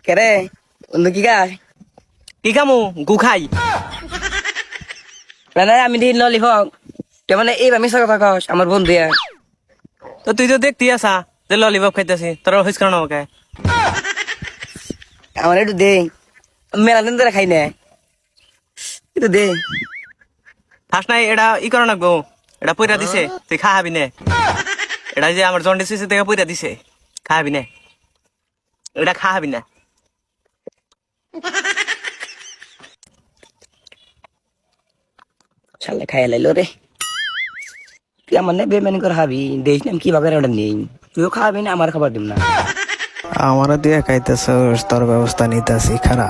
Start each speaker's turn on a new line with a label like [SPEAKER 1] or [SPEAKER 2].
[SPEAKER 1] কেরে বন্ধু কি খায়?
[SPEAKER 2] কি খামু গু খাই।
[SPEAKER 1] না আমি দিন ললিপপ তুই মানে এইবার মিশা কথা কস আমার বন্ধু
[SPEAKER 2] তো তুই তো দেখতে আসা যে ললিপপ খাইতেছি, তোর হইস কেন আমাকে?
[SPEAKER 1] আমার একটু দে, মেলা দিন ধরে খাই না, একটু দে।
[SPEAKER 2] ফার্স্ট নাই এটা ই করে নাকবো, এটা পয়রা দিছে, তুই খাবি নে। এটা যে আমার জন্ডিস হয়েছে থেকে পয়রা দিছে, খাবি নে, এটা খাবি না।
[SPEAKER 1] শালা খাই লাইলো রে, তুই আমার না বেমানি করে খাবি, দেখিস না আমি কিভাবে ওটা নেই, তুইও খাবি না আমার খাবার দিব না।
[SPEAKER 3] আমারও দিয়ে খাইতেছস, তোর ব্যবস্থা নিতেছি খারা।